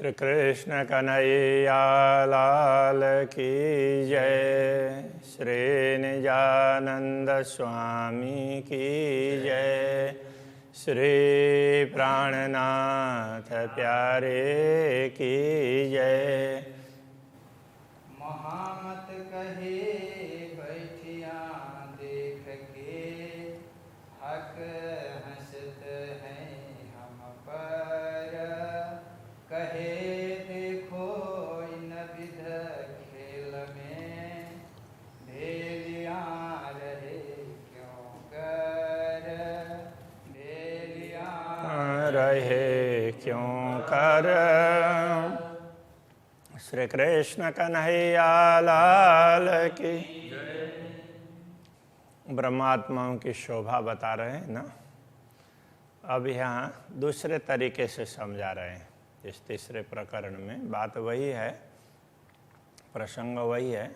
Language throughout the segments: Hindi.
श्री कृष्ण कन्हैया लाल की जय। श्री निजानंद स्वामी की जय। श्री प्राणनाथ प्यारे की जय। महामत कहे बैठिया देख के, हक हंसत हैं हम पर। कहे देखो इन विध खेल में, भेलियाँ रहे क्यों कर, भेलियाँ रहे क्यों कर। श्री कृष्ण कन्हैया लाल की। ब्रह्मात्माओं की शोभा बता रहे हैं ना। अब यहाँ दूसरे तरीके से समझा रहे हैं। इस तीसरे प्रकरण में बात वही है, प्रसंग वही है,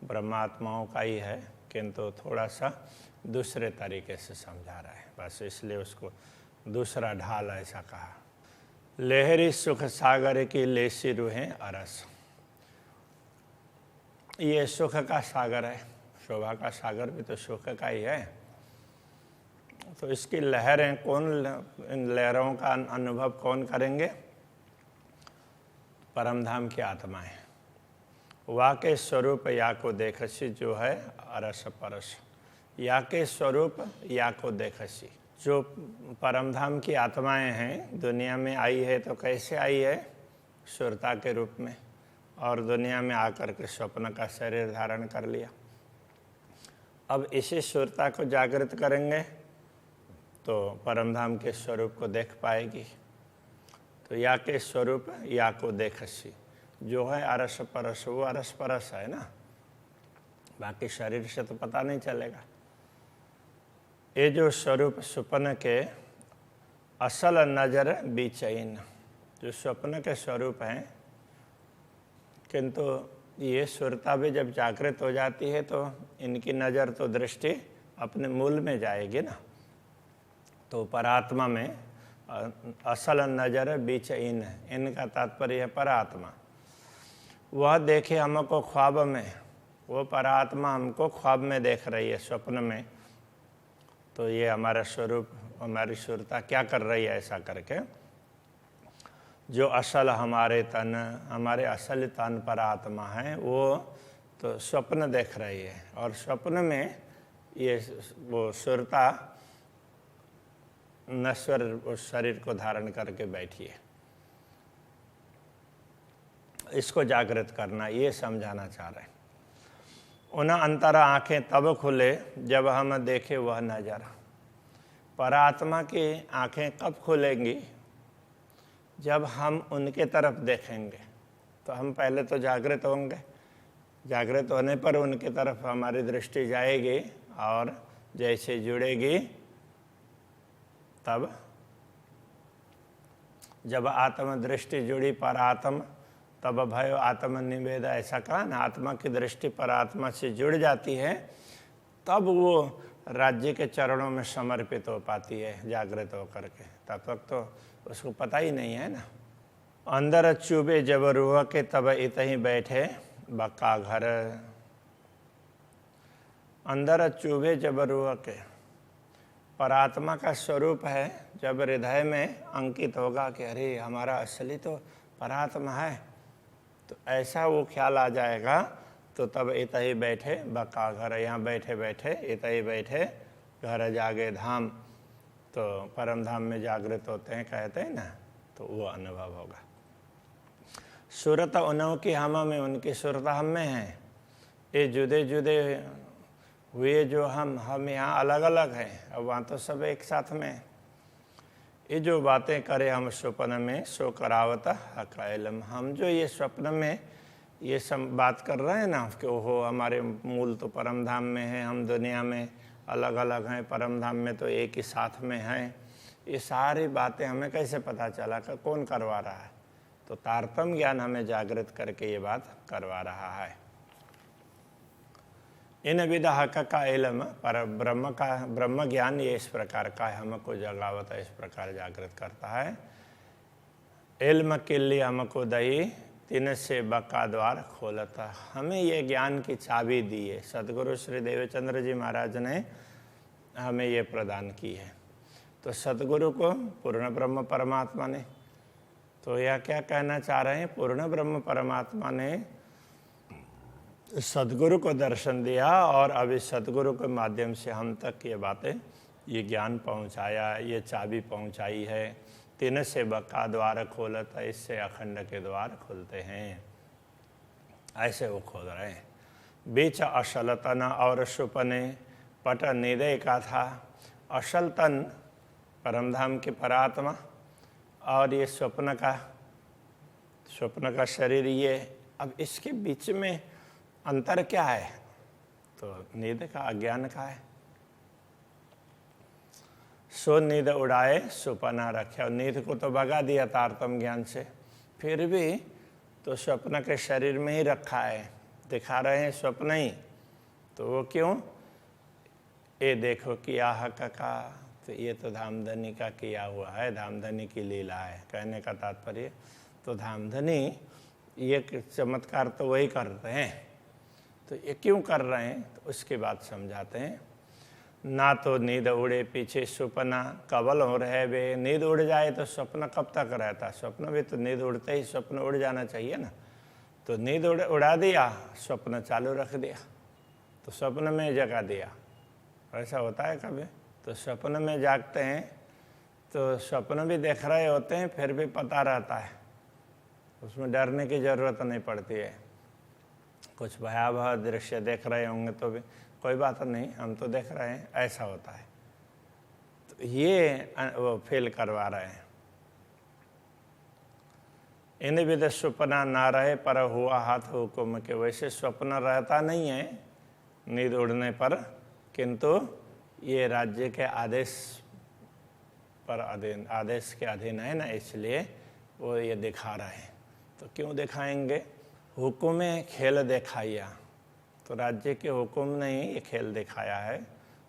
ब्रह्मात्माओं का ही है, किंतु थोड़ा सा दूसरे तरीके से समझा रहे हैं। बस इसलिए उसको दूसरा ढाल ऐसा कहा। लहरी सुख सागर की लेसी रूहें अरस। ये सुख का सागर है, शोभा का सागर भी तो सुख का ही है। तो इसकी लहरें कौन, इन लहरों का अनुभव कौन करेंगे? परमधाम की आत्माएं। वा के स्वरूप या को देखसी, जो है अरस परस। या के स्वरूप या को देखसी, जो परमधाम की आत्माएं हैं, दुनिया में आई है तो कैसे आई है? सुरता के रूप में, और दुनिया में आकर के स्वप्न का शरीर धारण कर लिया। अब इसी सुरता को जागृत करेंगे तो परमधाम के स्वरूप को देख पाएगी। तो या के स्वरूप या को देखसी, जो है अरस परस, वो अरस परस है ना, बाकी शरीर से तो पता नहीं चलेगा। ये जो स्वरूप स्वप्न के असल नज़र बेचैन, जो स्वप्न के स्वरूप हैं, किंतु ये सुरता भी जब जागृत हो जाती है तो इनकी नज़र तो दृष्टि अपने मूल में जाएगी ना। तो परात्मा में असल नज़र बेचैन, इनका तात्पर्य है परात्मा। वह देखे हमको ख्वाब में, वो परात्मा हमको ख्वाब में देख रही है, स्वप्न में। तो ये हमारा स्वरूप, हमारी सुरता क्या कर रही है ऐसा करके? जो असल हमारे तन, हमारे असल तन पर आत्मा है, वो तो स्वप्न देख रही है। और स्वप्न में ये वो सुरता नश्वर उस शरीर को धारण करके बैठी है। इसको जागृत करना, ये समझाना चाह रहे हैं। उन अंतर आँखें तब खुले जब हम देखे वह नज़र। परात्मा की आँखें कब खुलेंगी? जब हम उनके तरफ देखेंगे। तो हम पहले तो जागृत होंगे, जागृत होने पर उनके तरफ हमारी दृष्टि जाएगी, और जैसे जुड़ेगी तब जब आत्म दृष्टि जुड़ी पर आत्म, तब भयो आत्म निवेद, ऐसा कहा ना। आत्मा की दृष्टि पर आत्मा से जुड़ जाती है, तब वो राज्य के चरणों में समर्पित हो पाती है जागृत होकर के। तब तक तो उसको पता ही नहीं है ना। अंदर चुभे जब रूह के तब इतहीं बैठे बक्का घर। अंदर चुभे जब रूह के, परात्मा का स्वरूप है। जब हृदय में अंकित होगा कि अरे हमारा असली तो परात्मा है, तो ऐसा वो ख्याल आ जाएगा। तो तब इतहीं बैठे बक्का घर, यहाँ बैठे बैठे इतहीं बैठे घर जागे धाम। तो परम धाम में जागृत होते हैं, कहते हैं ना, तो वो अनुभव होगा। सूरत उन्हों की हम में, उनकी सूरत हम में है। ये जुदे जुदे हुए जो हम यहाँ अलग अलग हैं, अब वहाँ तो सब एक साथ में। ये जो बातें करे हम स्वप्न में, सो करावत हकायलम। हम जो ये स्वप्न में ये सब बात कर रहे हैं ना, कि ओहो हमारे मूल तो परम धाम में है, हम दुनिया में अलग अलग हैं, परम धाम में तो एक ही साथ में हैं। ये सारी बातें हमें कैसे पता चला कि कौन करवा रहा है? तो तारतम्य ज्ञान हमें जागृत करके ये बात करवा रहा है। इन विधा हक का इल्म, पर ब्रह्म ज्ञान ये इस प्रकार का है, हमको जगावत है, इस प्रकार जागृत करता है। इल्म किल्ली हमको दही, तीन से बक्का द्वार खोलता। हमें ये ज्ञान की चाबी दी है, सदगुरु श्री देवचंद्र जी महाराज ने हमें ये प्रदान की है। तो सदगुरु को पूर्ण ब्रह्म परमात्मा ने, तो यह क्या कहना चाह रहे हैं, पूर्ण ब्रह्म परमात्मा ने सदगुरु को दर्शन दिया और अभी सदगुरु के माध्यम से हम तक ये बातें, ये ज्ञान पहुंचाया, ये चाबी पहुंचाई है। तीन से बक्का द्वार खोलता, इससे अखंड के द्वार खुलते हैं। ऐसे वो खोल रहे हैं। बीच असल तन और सुपने पट निदय का था। असल तन परमधाम की परात्मा और ये स्वप्न का शरीर, ये अब इसके बीच में अंतर क्या है? तो नींद का, अज्ञान का है। सो नींद उड़ाए सुपना रखे, और नींद को तो भगा दिया तारतम ज्ञान से, फिर भी तो स्वप्न के शरीर में ही रखा है, दिखा रहे हैं स्वप्न ही। तो वो क्यों? ये देखो किया हक का, तो ये तो धामधनी का किया हुआ है, धामधनी की लीला है। कहने का तात्पर्य, तो धामधनी ये चमत्कार तो वही करते हैं, तो ये क्यों कर रहे हैं? तो उसकी बात समझाते हैं। ना तो नींद उड़े पीछे सुपना कबल हो रहे वे। नींद उड़ जाए तो स्वप्न कब तक रहता? स्वप्न भी तो नींद उड़ते ही स्वप्न उड़ जाना चाहिए ना। तो नींद उड़ा दिया, स्वप्न चालू रख दिया, तो स्वप्न में जगा दिया। ऐसा होता है कभी? तो स्वप्न में जागते हैं तो स्वप्न भी देख रहे होते हैं, फिर भी पता रहता है, उसमें डरने की ज़रूरत नहीं पड़ती है। कुछ भयावह दृश्य देख रहे होंगे तो भी कोई बात नहीं, हम तो देख रहे हैं, ऐसा होता है। तो ये वो फील करवा रहे हैं। इन विध स्वप्न ना रहे पर हुआ हाथ हुकुम के। वैसे स्वप्न रहता नहीं है नींद उड़ने पर, किंतु ये राज्य के आदेश पर आदेश के अधीन है ना, इसलिए वो ये दिखा रहे हैं। तो क्यों दिखाएंगे? हुकुम खेल दिखाया, तो राज्य के हुकुम ने ही ये खेल दिखाया है।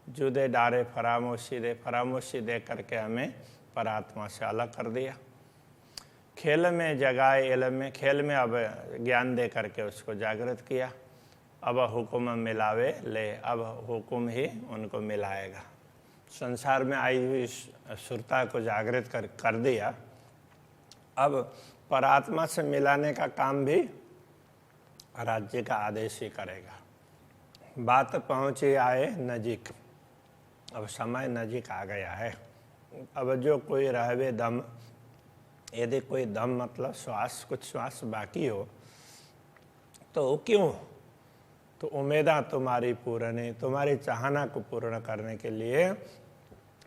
जुदे डारे फरामोशी दे करके हमें परात्मा से अलग कर दिया। खेल में जगाए इल्म में, खेल में अब ज्ञान दे करके उसको जागृत किया। अब हुकुम मिलावे ले, अब हुकुम ही उनको मिलाएगा। संसार में आई हुई सुरता को जागृत कर दिया। अब परात्मा से मिलाने का काम भी राज्य का आदेश ही करेगा। बात पहुँची आए नजीक, अब समय नजीक आ गया है। अब जो कोई रहवे दम, यदि कोई दम मतलब श्वास, कुछ श्वास बाकी हो तो क्यों? तो उम्मीदा तुम्हारी पूर्ण, तुम्हारी चाहना को पूर्ण करने के लिए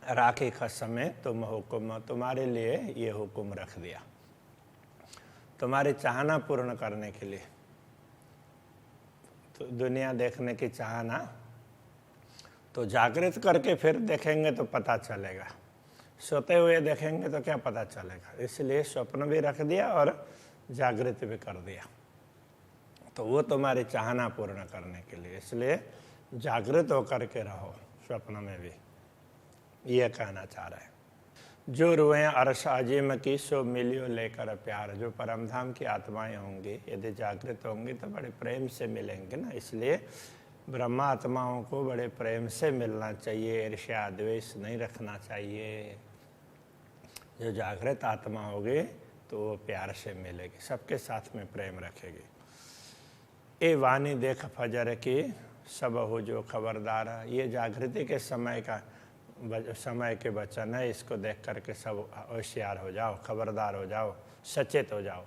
राखी खसमें तुम हुक्म, तुम्हारे लिए ये हुक्म रख दिया, तुम्हारी चाहना पूर्ण करने के लिए। तो दुनिया देखने की चाहना तो जागृत करके फिर देखेंगे तो पता चलेगा, सोते हुए देखेंगे तो क्या पता चलेगा। इसलिए स्वप्न भी रख दिया और जागृत भी कर दिया, तो वो तुम्हारी चाहना पूर्ण करने के लिए। इसलिए जागृत होकर के रहो स्वप्न में भी, ये कहना चाह रहे हैं। जो रुए अरस अजीम की सो मिलियो लेकर प्यार। जो परमधाम की आत्माएं होंगी यदि जागृत होंगी तो बड़े प्रेम से मिलेंगे ना। इसलिए ब्रह्मा आत्माओं को बड़े प्रेम से मिलना चाहिए, ईर्ष्या द्वेष नहीं रखना चाहिए। जो जागृत आत्मा होगी तो वो प्यार से मिलेगी, सबके साथ में प्रेम रखेगी। ए वाणी देख फजर की सब हो जो खबरदार। ये जागृति के समय के वचन है, इसको देख करके सब होशियार हो जाओ, खबरदार हो जाओ, सचेत हो जाओ।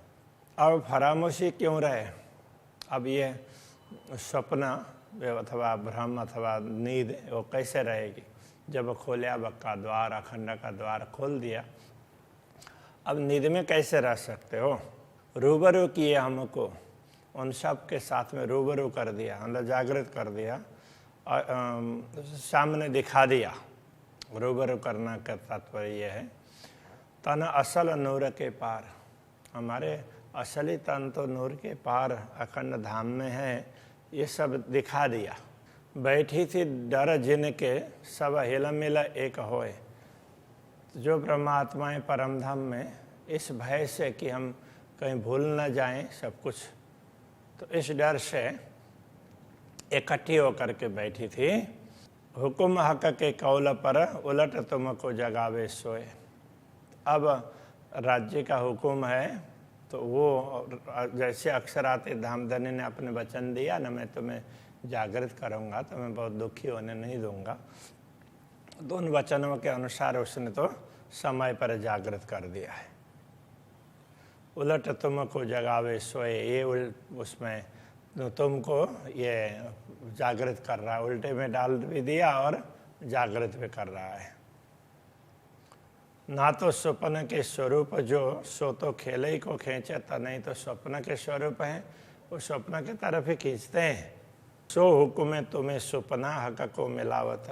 अब फरामोशी क्यों रहे? अब ये स्वप्न अथवा भ्रम अथवा नींद वो कैसे रहेगी? जब खोलिया बक्का द्वार, अखंड का द्वार खोल दिया, अब नींद में कैसे रह सकते हो? रूबरू किए हमको, उन सब के साथ में रूबरू कर दिया, अंदर जागृत कर दिया और सामने दिखा दिया। रूबरू करना का तात्पर्य यह है, तन असल नूर के पार। हमारे असली तन तो नूर के पार अखंड धाम में है, ये सब दिखा दिया। बैठी थी डर जिनके सब हिल मिल एक होए। जो ब्रह्मात्माएं परमधाम में इस भय से कि हम कहीं भूल न जाएं सब कुछ, तो इस डर से इकट्ठी होकर के बैठी थी। हुकुम हक के कौल पर उलट तुमको जगावे सोए। अब राज्य का हुकुम है तो वो जैसे अक्षराते धामधनी ने अपने वचन दिया ना, मैं तुम्हें जागृत करूँगा, तो मैं बहुत दुखी होने नहीं दूंगा, तो उन वचनों के अनुसार उसने तो समय पर जागृत कर दिया है। उलट तुमको जगावे सोए, ये उसमें तुमको ये जागृत कर रहा है, उल्टे में डाल भी दिया और जागृत भी कर रहा है। ना तो स्वप्न के स्वरूप जो सो तो खेले ही को खींचे, तो नहीं तो स्वप्न के स्वरूप हैं, वो स्वप्न के तरफ ही खींचते हैं। सो हुक्म तुम्हें स्वप्ना हक को मिलावत,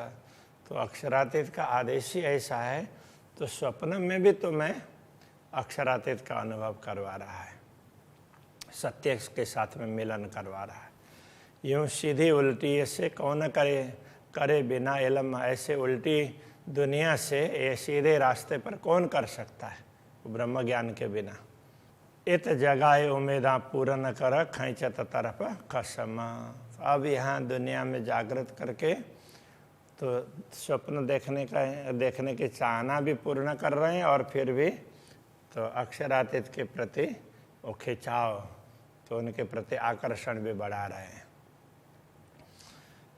तो अक्षरातीत का आदेश ही ऐसा है, तो स्वप्न में भी तुम्हें अक्षरातीत का अनुभव करवा रहा है, सत्य के साथ में मिलन करवा रहा है। यूँ सीधी उल्टी से कौन करे बिना इल्म, ऐसे उल्टी दुनिया से ये सीधे रास्ते पर कौन कर सकता है ब्रह्म ज्ञान के बिना। इत जगाए उम्मीदा पूर्ण कर खींचत तरफ कसम। अब यहाँ दुनिया में जागृत करके तो स्वप्न देखने की चाहना भी पूर्ण कर रहे हैं, और फिर भी तो अक्षरातीत के प्रति वो खिंचाव, तो उनके प्रति आकर्षण भी बढ़ा रहे हैं।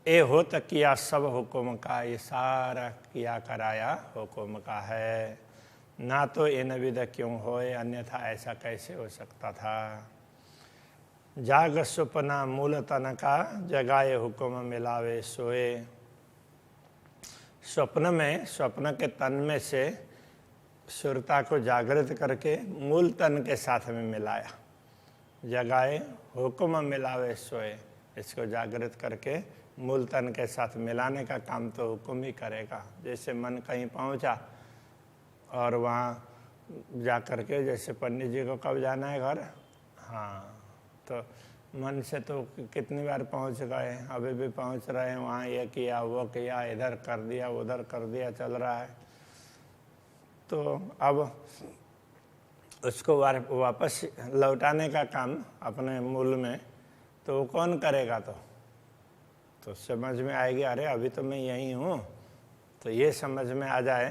ए हो तो किया सब हुक्म का, ये सारा किया कराया हुक्म का है। ना तो इन विध क्यों होए, अन्यथा ऐसा कैसे हो सकता था। जाग सुपना मूल तन का, जगाए हुक्म मिलावे सोए। स्वप्न में, स्वप्न के तन में से सुरता को जागृत करके मूल तन के साथ में मिलाया। जगाए हुक्म मिलावे सोए, इसको जागृत करके मूल तन के साथ मिलाने का काम तो हुक्म ही करेगा। जैसे मन कहीं पहुंचा और वहाँ जा कर के, जैसे पंडित जी को कब जाना है घर, हाँ, तो मन से तो कितनी बार पहुंच गए, अभी भी पहुंच रहे हैं, वहाँ ये किया वो किया, इधर कर दिया उधर कर दिया, चल रहा है। तो अब उसको वापस लौटाने का काम अपने मूल में तो वो कौन करेगा। तो समझ में आएगी, अरे अभी तो मैं यहीं हूँ, तो ये समझ में आ जाए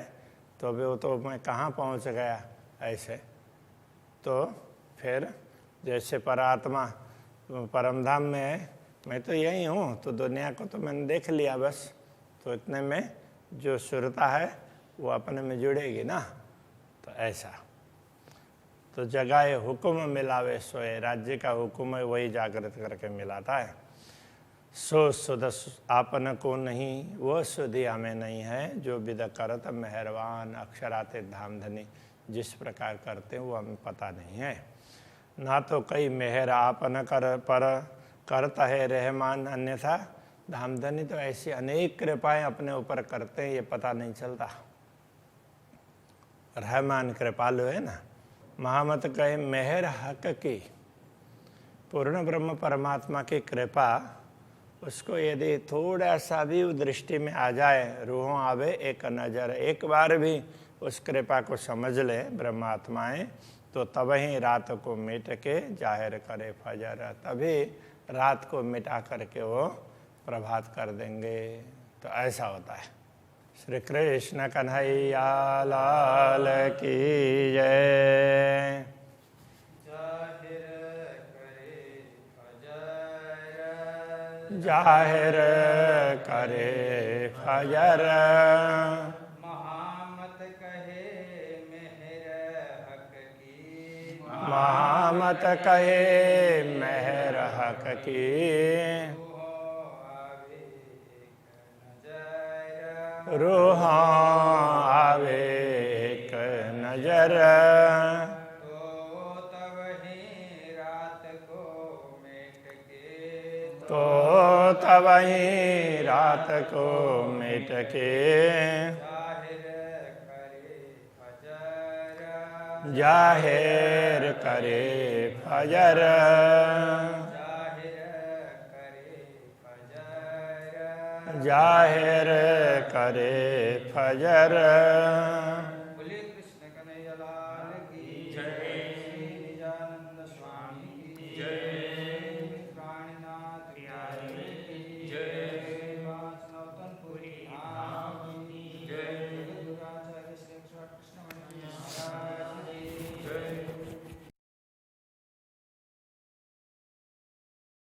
तो अभी वो तो मैं कहाँ पहुँच गया ऐसे। तो फिर जैसे परात्मा परमधाम में है, मैं तो यही हूँ, तो दुनिया को तो मैंने देख लिया बस, तो इतने में जो सुरता है वो अपने में जुड़ेगी ना। तो ऐसा तो जगाए हुक्म मिलावे सोए, राज्य का हुक्म है वही जागृत करके मिलाता है। सो सुध आपन को नहीं, वो सुधि हमें नहीं है, जो विद करत मेहरबान। अक्षराते धामधनी जिस प्रकार करते हैं वो हमें पता नहीं है। ना तो कई मेहर आपन कर पर करता है रहमान, अन्यथा धामधनी तो ऐसी अनेक कृपाएं अपने ऊपर करते हैं, ये पता नहीं चलता। रहमान कृपालु है ना। महामत कहे मेहर हक की, पूर्ण ब्रह्म परमात्मा की कृपा, उसको यदि थोड़ा सा भी दृष्टि में आ जाए, रूहों आवे एक नज़र, एक बार भी उस कृपा को समझ ले ब्रह्मात्माएं, तो तब ही रात को मिट के जाहिर करे फजर, तभी रात को मिटा करके वो प्रभात कर देंगे। तो ऐसा होता है। श्री कृष्ण कन्हैया लाल की जय। जाहिर करे फजर, महामत कहे मेहर हक की, महामत कहे मेहर हक की। रूह आवे एक नजर, तो तब ही रात को मिट के, तो तब ही रात को मिट के जाहिर करे फजर, जाहिर करे फजर, जाहिर करे फजर।